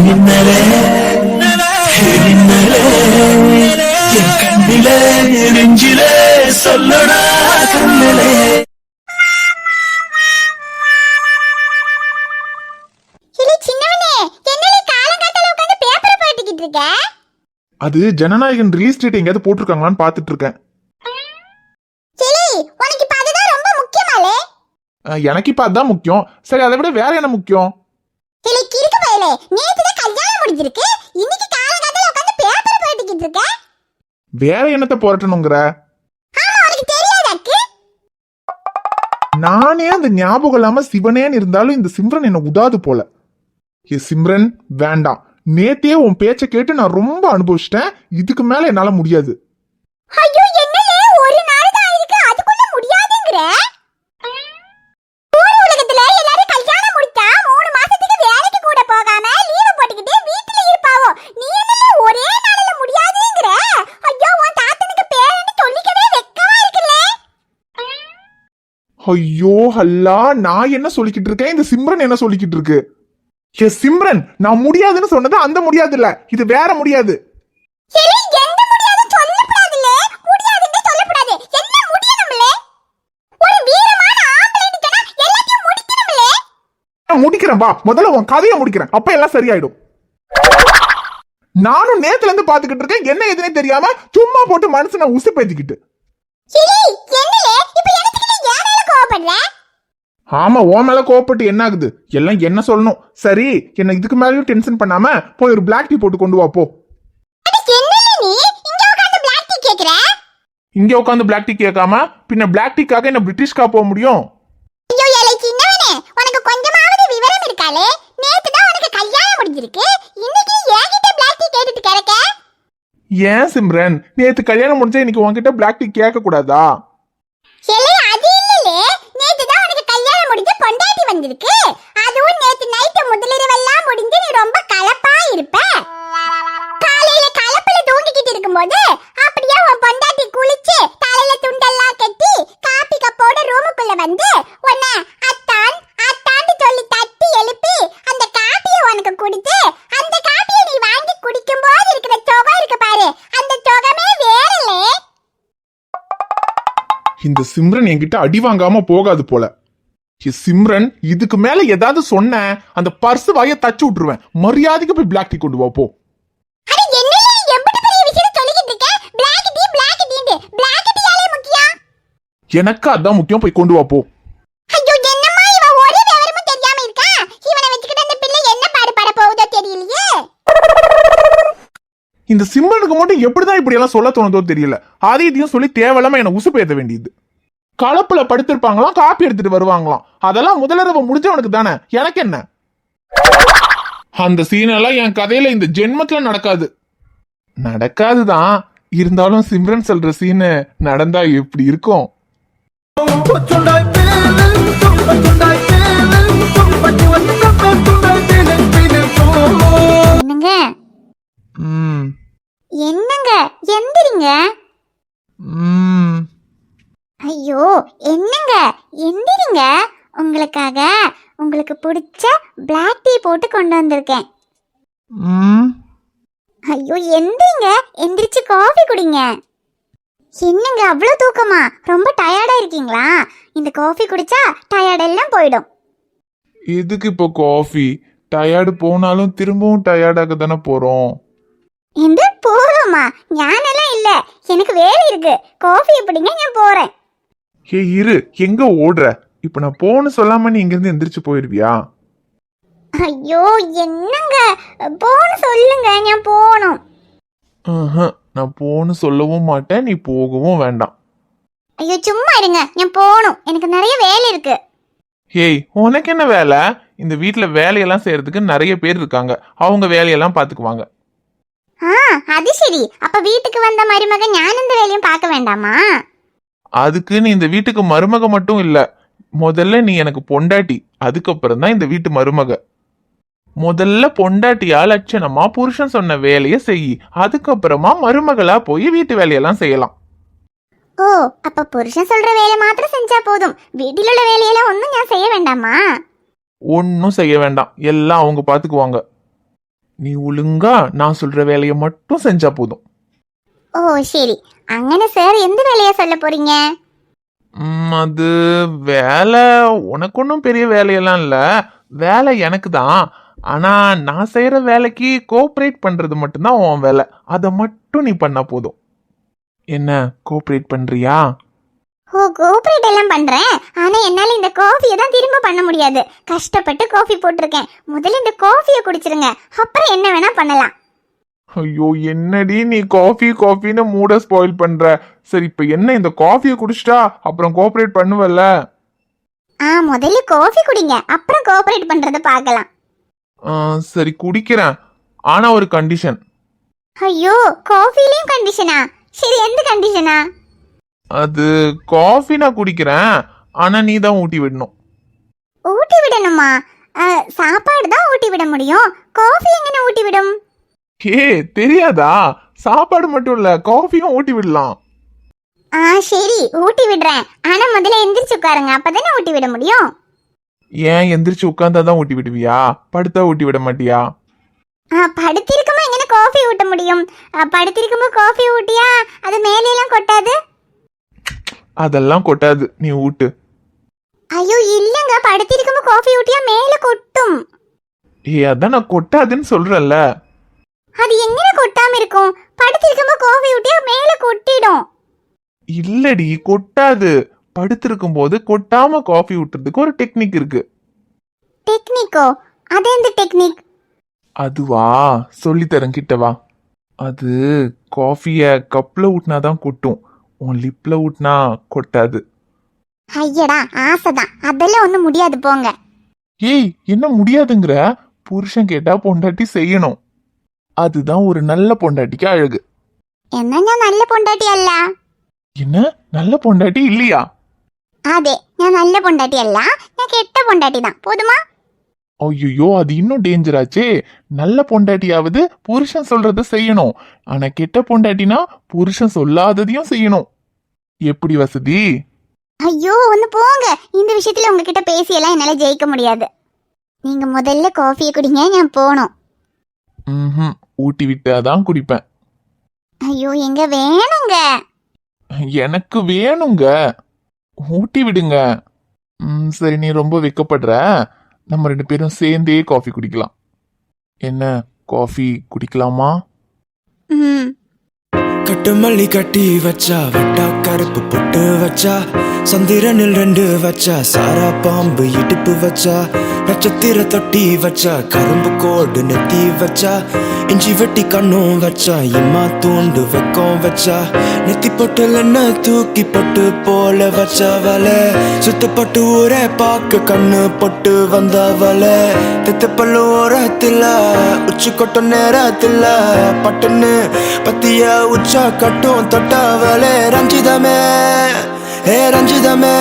மின்னலே மின்னலே என் கண்ணிலே நெஞ்சிலே சொல்லடா கண்ணலே. அது ஜனநாயகன் ரிலீஸ் டேட் எங்கயாவது போட்டிருக்காங்களான்னு பாத்துட்டு இருக்கேன். எனக்கு இப்ப அதான் முக்கியம். சரி, அதை விட வேற என்ன முக்கியம்? வேற என்னத்தை போராட்டணுங்கிற? நானே அந்த ஞாபகம் இல்லாம சிவனேன்னு இருந்தாலும் இந்த சிம்ரன் என்ன உதாது போல. சிம்ரன் வேண்டாம். நேத்தே உன் பேச்ச கேட்டு நான் ரொம்ப அனுபவிச்சிட்டேன். இதுக்கு மேல என்னால முடியாது. ஐயோ அல்லா, நான் என்ன சொல்லிக்கிட்டு இருக்கேன், இந்த சிம்ரன் என்ன சொல்லிக்கிட்டு இருக்கு? சிம்ரன், நான் முடியாதுன்னு சொன்னது அந்த முடியாது இல்ல, இது வேற முடியாது. முடிக்கிறேன் வா, முதல்ல உன் கதையை முடிக்கிறேன், அப்ப எல்லாம் சரியாயிடும். நானும் நேத்துல இருந்து பாத்துக்கிட்டு இருக்கேன், என்ன எதுனே தெரியாம சும்மா போட்டு மனசு உசு பேத்திக்கிட்டு. ஆமா, உன் மேல கோவப்பட்டு என்ன ஆகுது? எல்லாம் என்ன சொல்லணும். சரி, என்ன இதுக்கு மேலயும் டென்ஷன் பண்ணாம போய் ஒரு பிளாக் டீ போட்டு கொண்டு வா போ. இங்க உட்காந்து பிளாக் டீ கேட்காம பின்ன பிளாக் டீக்காக என்ன பிரிட்டிஷ்கா போக முடியும்? ஏன் சிம்ரன், நேத்து கல்யாணம் முடிஞ்சா இன்னைக்கு உன்கிட்ட பிளாக் டீ கேட்க கூடாதா? இந்த சிம்ரன் என்கிட்ட அடி வாங்காம போகாது போல. சிம்ரன், இதுக்கு மேல ஏதாவது சொன்ன அந்த பர்ஸ் வாய தச்சு விட்டுருவேன். மரியாதைக்கு போய் பிளாக் டீ கொண்டு வா போ. எனக்கு அதான் முக்கியம், போய் கொண்டு வா போ. இந்த சிம்ரனுக்கு மட்டும் எப்படிதான் இப்படி எல்லாம் சொல்ல தோணுதோ தெரியல. அதையும் சொல்லி தேவையில்லாம என்ன உசு பேச வேண்டியது. களப்புல படுத்திருப்பாங்களாம், காப்பி எடுத்துட்டு வருவாங்களாம். அதெல்லாம் முதலரவ முடிஞ்சவனுக்கு தானே, எனக்கு என்ன? அந்த சீனெல்லாம் என் கதையில இந்த ஜென்மத்துல நடக்காதுதான். இருந்தாலும் சிம்ரன் சொல்ற சீனு நடந்தா எப்படி இருக்கும்? என்னங்க எந்திரிங்க. ஐயோ என்னங்க எந்திரிங்க, உங்களுக்காக உங்களுக்கு பிடிச்ச பிளாக் டீ போட்டு கொண்டு வந்திருக்கேன். ஐயோ எந்திரிங்க, எந்திரிச்சு காஃபி குடிங்க. என்னங்க அவ்வளவு தூக்கமா? ரொம்ப டயர்டா இருக்கீங்களா? இந்த காஃபி குடிச்சா டயர்ட் எல்லாம் போயிடும். எதுக்கு இப்போ காஃபி? டயர்டு போனாலும் திரும்பவும் டயர்டாக தானே போறோம். எந்த போறோமா? ஞானெல்லாம் இல்ல, எனக்கு வேலை இருக்கு. காஃபி எப்படிங்க, நான் போறேன். ஏ இரு, எங்க ஓடுற? இப்ப நான் போன்னு சொல்லாம நீ இங்க இருந்து எந்திரிச்சு போயிருவியா? ஐயோ என்னங்க, போன்னு சொல்லுங்க, நான் போகணும். நான் போன்னு சொல்லவும் மாட்டேன், நீ போகவும் வேண்டாம். ஐயோ சும்மா இருங்க, நான் போகணும், எனக்கு நிறைய வேலை இருக்கு. ஏய், உனக்கு என்ன வேலை? இந்த வீட்டுல வேலையெல்லாம் செய்யறதுக்கு நிறைய பேர் இருக்காங்க, அவங்க வேலையெல்லாம் பாத்துக்குவாங்க. அது சரி, அப்ப வீட்டுக்கு வந்த மருமக ஞான இந்த வேலையும் பார்க்க வேண்டாமா? அதுக்கு நீ இந்த வீட்டுக்கு மருமக மட்டும் இல்ல, முதல்ல நீ எனக்கு பொண்டாட்டி, அதுக்கப்புறம் தான் இந்த வீட்டு மருமக. முதல்ல பொண்டாட்டியா லட்சணமா புருஷன் சொன்ன வேலையை செய், அதுக்கப்புறமா மருமகளா போய் வீட்டு வேலையெல்லாம் செய்யலாம். ஓ, அப்ப புருஷன் சொல்ற வேலை மாத்திரம் செஞ்சா போதும், வீட்டில் உள்ள வேலையெல்லாம் ஒன்னும் நான் செய்ய வேண்டாமா? ஒன்னும் செய்ய வேண்டாம், எல்லாம் அவங்க பாத்துக்குவாங்க. நீ ஒழுங்கா நான் சொல்ற வேலையை மட்டும் செஞ்சா போதும். ஓ சரி, அங்கன சார் எந்த வேலையா சொல்ல போறீங்க? அது வேலை உனக்கு ஒன்றும் பெரிய வேலையெல்லாம் இல்லை, வேலை எனக்கு தான். ஆனா நான் செய்யற வேலைக்கு கோஆப்ரேட் பண்றது மட்டும்தான் உன் வேலை. அதை மட்டும் நீ பண்ணா போதும். என்ன கோஆப்ரேட் பண்றியா? ஓ கோஆப்ரேட் எல்லாம் பண்றேன், ஆனா என்னால இந்த காஃபியை தான் திரும்ப பண்ண முடியாது. கஷ்டப்பட்டு காஃபி போட்டிருக்கேன், முதல்ல இந்த காஃபியை குடிச்சிருங்க, அப்புறம் என்ன வேணா பண்ணலாம். ஐயோ என்னடி நீ காஃபின்னு மூட ஸ்பாயில் பண்ற. சரி இப்ப என்ன, இந்த காஃபியை குடிச்சிட்டா அப்புறம் கோஆப்ரேட் பண்ணுவல்ல? முதல்ல காஃபி குடிங்க, அப்புறம் கோஆப்ரேட் பண்றத பார்க்கலாம். சரி குடிக்கிறேன், ஆனா ஒரு கண்டிஷன். ஐயோ காஃபிலயும் கண்டிஷனா? சரி எந்த கண்டிஷனா? அது காஃபி நான் குடிக்கிறேன், ஆனா நீ தான் ஊட்டி விடணும். ஊட்டி விடணுமா? சாப்பாடு தான் ஊட்டி விட முடியும், காஃபி எங்கன ஊட்டி விடும்? ஏ தெரியாதா? சாப்பாடு மட்டும் இல்ல, காஃபியும் ஊட்டி விடலாம். சரி ஊட்டி விடுறேன், ஆனா முதல்ல எந்திரிச்சு உட்காருங்க, அப்பதானே ஊட்டி விட முடியும். ஏன் எந்திரிச்சு உட்கார்ந்தாதான் ஊட்டி விடுவியா? படுத்தா ஊட்டி விட மாட்டியா? படுத்திருக்குமா எங்கன காஃபி ஊட்ட முடியும்? படுத்திருக்கும்போது காஃபி ஊட்டியா அது மேலையெல்லாம் கொட்டாது? அதெல்லாம் கொட்டாது, நீ ஊட்டு. ஐயோ இல்லங்க, படுத்திருக்கும்போது காஃபி ஊட்டியா மேல கொட்டும். அதான் நான் கொட்டாதுன்னு சொல்றேன்ல. அது எங்கன கொட்டாம இருக்கும்? படுத்திருக்கும்போது காஃபி ஊட்டியா மேல கொட்டிடும். இல்லடி கொட்டாது, படுத்திருக்கும் போது கொட்டாம காஃபி ஊட்டுறதுக்கு ஒரு டெக்னிக் இருக்கு. டெக்னிக்கோ? அது எந்த டெக்னிக்? அதுவா சொல்லித்தரேன், கிட்ட வா. அது காஃபிய கப்ல ஊட்டினாதான் கொட்டும், உன் லிப்ல ஊட்டினா கொட்டாது. ஐயடா ஆசைதான், அதெல்லாம் ஒண்ணும் முடியாது போங்க. ஏய் என்ன முடியாதுங்கிற? புருஷன் கேட்டா பொண்டாட்டி செய்யணும், அதுதான் ஒரு நல்ல பொண்டாட்டிக்கு அழகு. என்ன நான் நல்ல பொண்டாட்டி அல்ல? என்ன நல்ல பொண்டாட்டி இல்லையா? அதே நான் நல்ல பொண்டாட்டி அல்ல, நான் கெட்ட பொண்டாட்டி தான், போதுமா? ஐயோ அது இன்னும் டேஞ்சராச்சே. நல்ல பொண்டாட்டியாவது புருஷன் சொல்றத செய்யணும், ஆனா கெட்ட பொண்டாட்டினா புருஷன் சொல்லாததையும் செய்யணும். எப்படி வசதி? ஐயோ ஒன்னு போங்க, இந்த விஷயத்துல உங்ககிட்ட பேசியெல்லாம் என்னால ஜெயிக்க முடியாது. நீங்க முதல்ல காஃபியை குடிங்க, நான் போகணும். ஊட்டி விட்டாதான் குடிப்பேன். ஐயோ எங்க வேணுங்க? எனக்கு வேணுங்க, ஊட்டி விடுங்க. சரி நீ ரொம்ப வெக்கப்படுற, நம்ம 2 பேரும் சேர்ந்தே காஃபி குடிக்கலாம். என்ன காஃபி குடிக்கலாமா? கட்டு மல்லி கட்டி வச்சா, வட்டா கருப்பு பொட்டு வச்சா, சந்திரனில் 2 வச்சா, சாரா பாம்பு இடுப்பு வச்சா, நட்சத்திர தொட்டி வச்சா, கரும்பு கோடு நெத்தி வச்சா, இஞ்சி வெட்டி கண்ணும் வச்சா, இம்மா தூண்டு வெக்கம் வச்சா, நெத்தி பொட்டுல என்ன தூக்கி பொட்டு போல வச்சவள, சுத்தப்பட்டு ஊரே பார்க்க கண்ணு பொட்டு வந்தவள, தெத்த பல்லு ஓரத்துல உச்சி கொட்டும் நேரத்துல பட்டுன்னு பத்திய உச்சா கட்டும் தொட்டவளே ரஞ்சிதமே, ஏ ரஞ்சிதமே,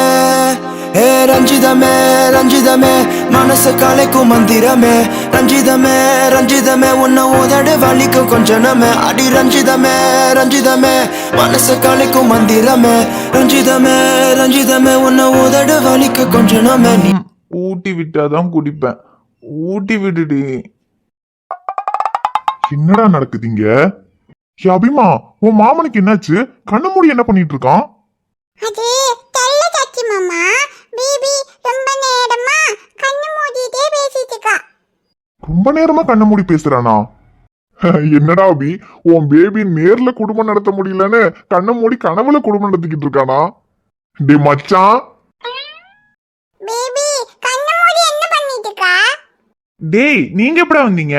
ஏ ரஞ்சிதமே, ரஞ்சிதமே மனச கலைக்கும் மந்திரமே, ரஞ்சிதமே, ரஞ்சிதமே உன்னை உதடு வலிக்கும் கொஞ்சனமே, அடி ரஞ்சிதமே, ரஞ்சிதமே மனச கலைக்கும் மந்திரமே, ரஞ்சிதமே, ரஞ்சிதமே உன்னை உதடு வலிக்க கொஞ்சனமே. ஊட்டி விட்டாதான் குடிப்பேன், ஊட்டி விடுடி. என்னடா நடக்குதுங்க? அபிமா உன் மாமனுக்கு என்னாச்சு? கண்ணு மூடி என்ன பண்ணிட்டு இருக்கான்? அது தெல்ல சாச்சி மாமா, பேபி ரொம்ப நேரமா கண்ணு மூடிட்டே பேசிட்டு இருக்கா. ரொம்ப நேரமா கண்ணு மூடி பேசுறானா? என்னடா அபி, உன் பேபி நேர்ல குடும்பம் நடத்த முடியலன்னு கண்ணு மூடி கனவுல குடும்பம் நடத்திக்கிட்டு இருக்கானா? டே மச்சான், பேபி கண்ணு மூடி என்ன பண்ணிட்டு இருக்கா? டேய் நீங்க எப்படா வந்தீங்க?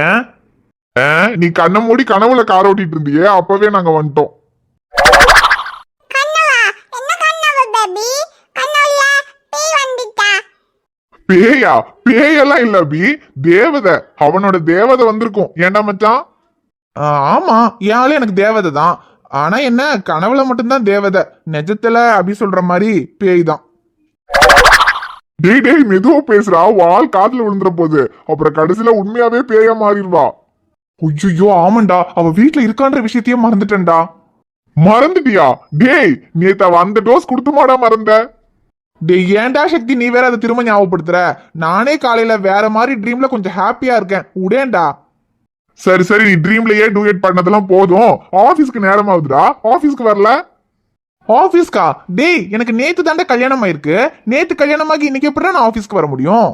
நீ கண்ண மூடி கனவுல கார் ஓட்டிட்டு இருந்தியே, அப்பவே நாங்க வந்துட்டோம். பேயா? பேயெல்லாம் இல்ல அபி, தேவதை. அவனோட தேவதை வந்திருக்கும். ஏண்டா மச்சான்? ஆமா யாழ் எனக்கு தேவதை தான், ஆனா என்ன கனவுல மட்டும்தான் தேவதை, நிஜத்துல அபி சொல்ற மாதிரி பேய் தான். டேய் டேய் மெதுவா பேசுறா, வால் காதுல விழுந்துற போது, அப்புறம் கடைசியில உண்மையாவே பேயா மாறிடுவா. ஐயோ ஆமாண்டா, அவ வீட்டுல இருக்கான்ற விஷயத்தையே மறந்துட்டேன்டா. மறந்துட்டியா? டேய் நேத்த அந்த டோஸ் கொடுத்துமாடா மறந்த? டேய் ஏன்டா சக்தி நீ வேற அதை திரும்ப ஞாபகப்படுத்துற? நானே காலையில வேற மாதிரி ட்ரீம்ல கொஞ்சம் ஹாப்பியா இருக்கேன், உடேண்டா. சரி சரி, நீ ட்ரீம்லயே டூயட் பண்ணதெல்லாம் போதும். ஆபீஸ்க்கு நேரம் ஆகுதுடா, ஆபீஸ்க்கு வரல. ஆபீஸ்க்கா? டேய், எனக்கு நேத்து தாண்டா கல்யாணம் ஆயிருக்கு. நேத்து கல்யாணமாகி இன்னைக்கு எப்படி நான் ஆபீஸ்க்கு வர முடியும்?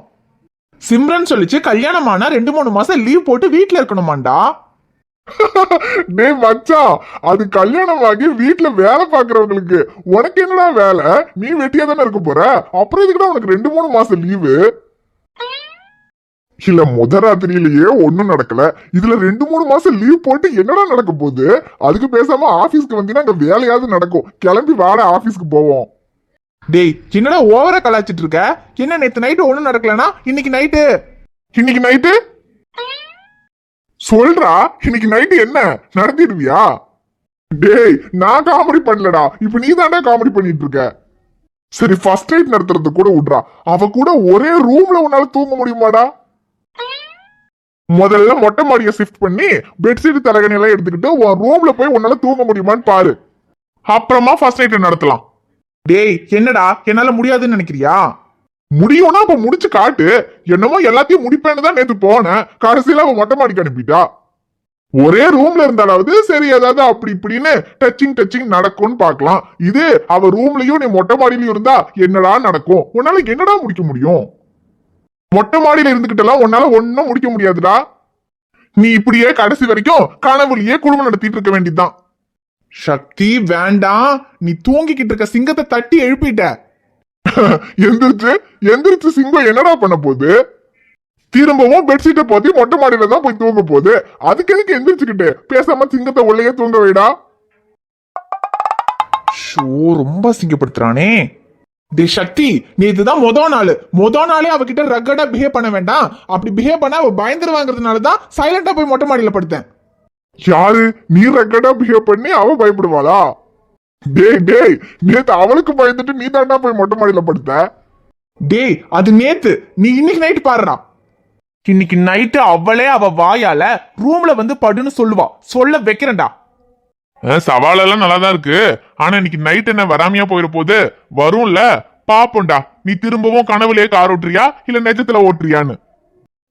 சிம்ரன் சொல்லிச்சு கல்யாணம் ஆனா 2-3 மாசம் லீவ் போட்டு வீட்ல இருக்கணுமாண்டா. டேய் மச்சான், அது கல்யாணமாகி வீட்டுல வேலை பாக்குறவங்களுக்கு. உனக்கு என்னடா வேலை? நீ வெட்டியா தானே இருக்க போற. அப்புறம் இதுக்குடா உனக்கு 2-3 மாசம் லீவு? இல்ல, ராத்திரியிலேயே ஒண்ணும் நடக்கல, இதுல 2-3 மாசம் லீவ் போட்டு என்னடா நடக்க போகுது? அதுக்கு பேசாம ஆபீஸ்க்கு வந்தீங்கன்னா அங்க வேலையாவது நடக்கும். கிளம்பி வாடா, ஆபீஸ்க்கு போவோம். டேய், என்னடா ஓவரா கலாச்சிட்டு இருக்க? என்ன நேத்து நைட்டு ஒண்ணும் நடக்கலனா இன்னைக்கு நைட்டு சொல்றா, இன்னைக்கு நைட்டு என்ன நடத்திடுவியா? டேய், நான் காமெடி பண்ணலடா, இப்ப நீ தாண்டா காமெடி பண்ணிட்டு இருக்க. சரி, ஃபர்ஸ்ட் நைட் நடத்துறது கூட விட்றா. அவ கூட ஒரே ரூம்ல உன்னால தூங்க முடியுமாடா? முதல்ல மொட்டை மாடியை ஷிஃப்ட் பண்ணி பெட்ஷீட் தலைகணி எல்லாம் எடுத்துக்கிட்டு உன் ரூம்ல போய் உன்னால தூங்க முடியுமான்னு பாரு. அப்புறமா ஃபர்ஸ்ட் நைட் நடத்தலாம். டேய், என்னடா என்னால முடியாதுன்னு நினைக்கிறியா? முடியும்னா அப்ப முடிச்சு காட்டு. என்னமோ எல்லாத்தையும் முடிப்பேன்னு தான் நேத்து போனேன், கடைசியில அவன் மொட்டை மாடிக்கு அனுப்பிட்டா. ஒரே ரூம்ல இருந்தாலாவது சரி, ஏதாவது அப்படி இப்படின்னு டச்சிங் நடக்கும்னு பாக்கலாம். இது அவ ரூம்லயும் நீ மொட்டை மாடியிலயும் இருந்தா என்னடா நடக்கும்? உன்னால என்னடா முடிக்க முடியும்? மொட்டை மாடியில இருந்துகிட்டெல்லாம் உன்னால ஒன்னும் முடிக்க முடியாதுடா. நீ இப்படியே கடைசி வரைக்கும் கனவுலயே குடும்பம் நடத்திட்டு இருக்க வேண்டியதுதான். சக்தி, வேண்டாம். நீ தூங்கிக்கிட்டு இருக்க சிங்கத்தை தட்டி எழுப்பிட்ட. எந்திரிச்சு சிங்கம் என்னடா பண்ண போகுது? திரும்பவும் பெட்ஷீட்டை போத்தி மொட்டை மாடியில தான் போய் தூங்க போகுது. அதுக்கு எதுக்கு எந்திரிச்சுக்கிட்டு பேசாம சிங்கத்தை உள்ளேயே தூங்க வைடா. ஷோ, ரொம்ப சிங்கப்படுத்துறானே. டே சக்தி, நீ இதுதான் மொத நாளே அவகிட்ட ரக்கடா பிஹேவ் பண்ண வேண்டாம். அப்படி பிஹேவ் பண்ண அவ பயந்துருவாங்கிறதுனாலதான் சைலண்டா போய் மொட்டை மாடியில படுத்தேன். யாரு? நீ ரெக்கடா பிஹேவ் பண்ணி அவ பயப்படுவாளா? டேய், நேத்து அவளுக்கு பயந்துட்டு நீ தாண்டா போய் மொட்டை மாடியில படுத்த. டேய், அது நேத்து. நீ இன்னைக்கு நைட்டு பாருடா. இன்னைக்கு நைட்டு அவளே அவ வாயால ரூம்ல வந்து படுன்னு சொல்லுவா. சொல்ல வைக்கிறேன்டா. சவாலெல்லாம் நல்லாதான் இருக்கு. ஆனா இன்னைக்கு நைட் என்ன வராமையா போயிட போகுது? வரும்ல, பாப்போண்டா. நீ திரும்பவும் கனவுலயே கார் ஓட்டுறியா இல்ல நிஜத்துல ஓட்டுறியான்னு.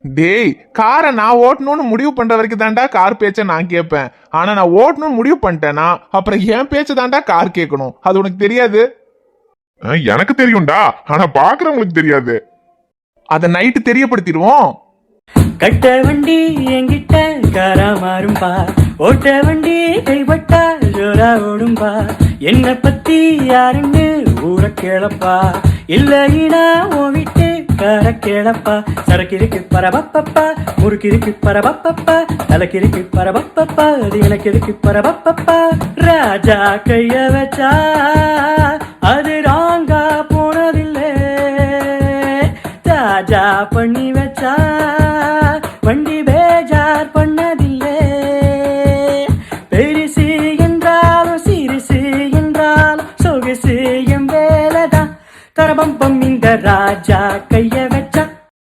டேய், காரை நான் ஓட்டணும்னு முடிவு பண்ற வரைக்கும் தாண்டா கார் பேச்ச நான் கேட்பேன். ஆனா நான் ஓட்டணும்னு முடிவு பண்ணிட்டேன்னா அப்புறம் என் பேச்ச தாண்டா கார் கேட்கணும். அது உனக்கு தெரியாது? எனக்கு தெரியும்டா, ஆனா பாக்குறவங்களுக்கு தெரியாது. அத நைட்டு தெரியப்படுத்திடுவோம். கட்ட வண்டி என்கிட்ட காரா மாறும்பா, ஓட்ட வண்டி கைப்பட்டா ஜோரா ஓடும்பா. என்ன பத்தி யாருன்னு ஊர கேளப்பா, இல்லைனா உன் வீட்டு கார கேளப்பா. சரக்கிருக்கு பரபப்பப்பா, முறுக்கிருக்கு பரபப்பப்பா, தலைக்கிருக்கு பரபப்பப்பா, அது எனக்கு இருக்கு பரபப்பப்பா. ராஜா கைய வச்சா அது ராங்கா போனதில்லை, தாஜா பண்ணி வச்சா வண்டி பேஜார் பண்ணதில்லை. பெருசு என்றாலும் சிறுசு என்றாலும் சொகுசு என் வேலைதான். தரபம்பம் இந்த ராஜா கைய